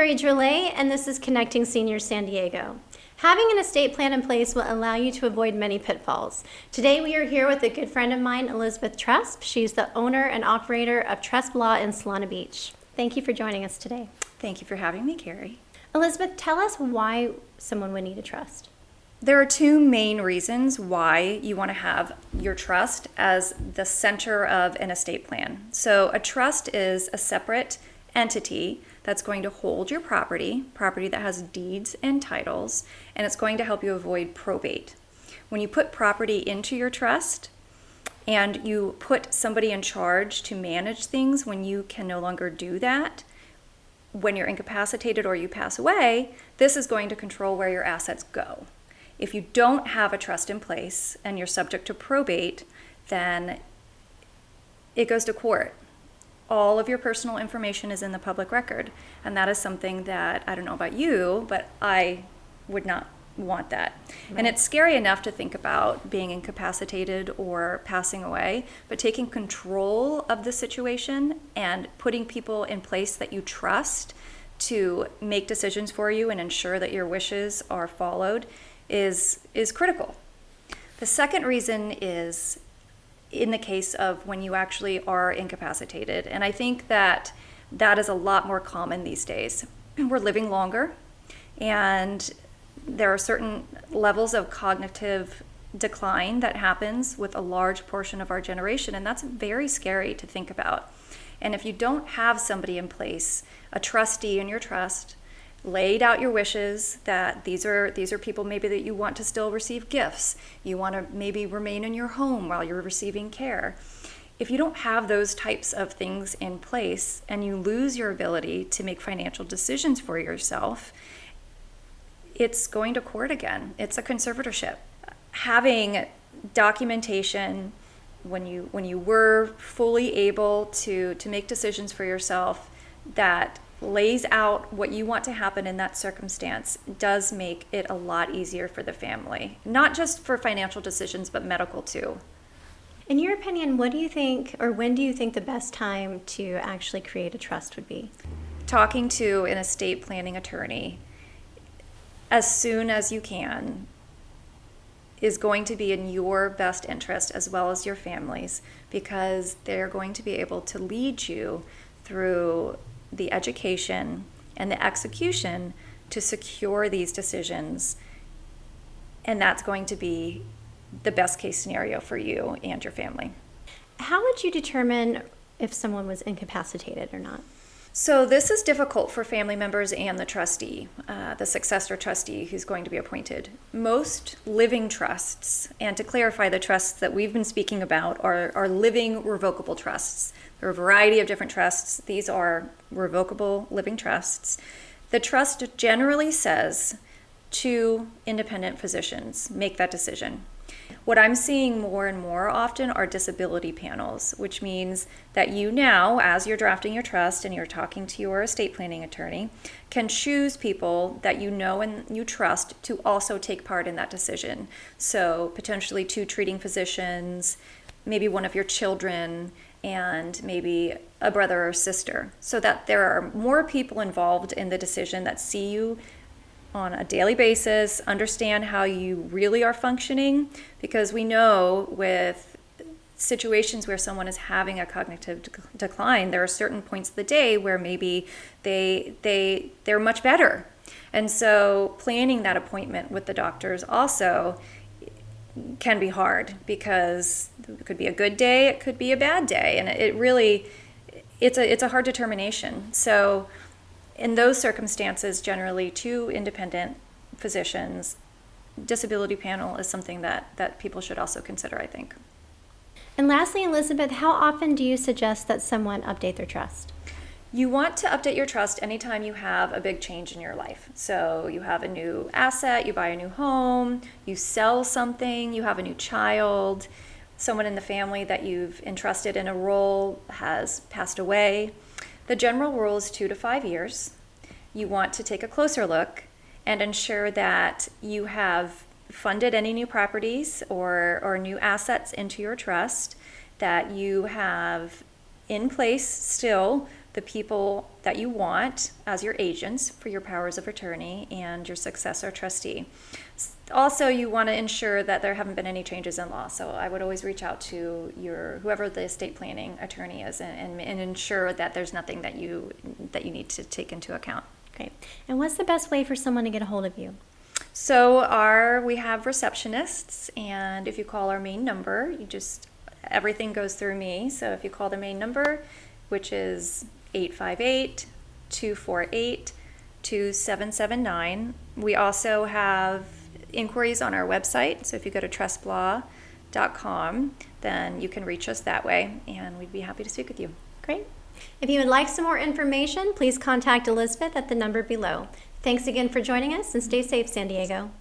Carrie Drolet, and this is Connecting Seniors San Diego. Having an estate plan in place will allow you to avoid many pitfalls. Today we are here with a good friend of mine, Elizabeth Tresp. She's the owner and operator of Tresp Law in Solana Beach. Thank you for joining us today. Thank you for having me, Carrie. Elizabeth, tell us why someone would need a trust. There are two main reasons why you want to have your trust as the center of an estate plan. So a trust is a separate entity that's going to hold your property that has deeds and titles, and it's going to help you avoid probate. When you put property into your trust and you put somebody in charge to manage things when you can no longer do that, when you're incapacitated or you pass away, this is going to control where your assets go. If you don't have a trust in place and you're subject to probate, then it goes to court. All of your personal information is in the public record, and that is something that, I don't know about you, but I would not want that. Right. And it's scary enough to think about being incapacitated or passing away, but taking control of the situation and putting people in place that you trust to make decisions for you and ensure that your wishes are followed is critical. The second reason is in the case of when you actually are incapacitated. And I think that is a lot more common these days. We're living longer, and there are certain levels of cognitive decline that happens with a large portion of our generation, and that's very scary to think about. And if you don't have somebody in place, a trustee in your trust, laid out your wishes, that these are people maybe that you want to still receive gifts, you want to maybe remain in your home while you're receiving care. If you don't have those types of things in place and you lose your ability to make financial decisions for yourself, it's going to court again. It's a conservatorship. Having documentation when you were fully able to make decisions for yourself that lays out what you want to happen in that circumstance does make it a lot easier for the family. Not just for financial decisions, but medical too. In your opinion, what do you think, or when do you think the best time to actually create a trust would be? Talking to an estate planning attorney as soon as you can is going to be in your best interest as well as your family's, because they're going to be able to lead you through the education and the execution to secure these decisions. And that's going to be the best case scenario for you and your family. How would you determine if someone was incapacitated or not? So this is difficult for family members and the trustee, the successor trustee who's going to be appointed. Most living trusts, and to clarify, the trusts that we've been speaking about are living revocable trusts. There are a variety of different trusts. These are revocable living trusts. The trust generally says two independent physicians make that decision. What I'm seeing more and more often are disability panels, which means that you now, as you're drafting your trust and you're talking to your estate planning attorney, can choose people that you know and you trust to also take part in that decision. So potentially two treating physicians, maybe one of your children, and maybe a brother or sister, so that there are more people involved in the decision that see you on a daily basis, understand how you really are functioning, because we know with situations where someone is having a cognitive decline, there are certain points of the day where maybe they're much better. And so planning that appointment with the doctors also can be hard, because it could be a good day, it could be a bad day, and it's a hard determination. So in those circumstances, generally two independent physicians, disability panel is something that people should also consider, I think. And lastly, Elizabeth, how often do you suggest that someone update their trust? You want to update your trust anytime you have a big change in your life. So you have a new asset, you buy a new home, you sell something, you have a new child, someone in the family that you've entrusted in a role has passed away. The general rule is 2 to 5 years. You want to take a closer look and ensure that you have funded any new properties or new assets into your trust, that you have in place still the people that you want as your agents for your powers of attorney and your successor trustee. Also, you want to ensure that there haven't been any changes in law. So I would always reach out to whoever the estate planning attorney is and ensure that there's nothing that you need to take into account. Great. And what's the best way for someone to get a hold of you? So we have receptionists, and if you call our main number, everything goes through me. So if you call the main number, which is 858-248-2779. We also have inquiries on our website. So if you go to tresplaw.com, then you can reach us that way, and we'd be happy to speak with you. Great. If you would like some more information, please contact Elizabeth at the number below. Thanks again for joining us, and stay safe, San Diego.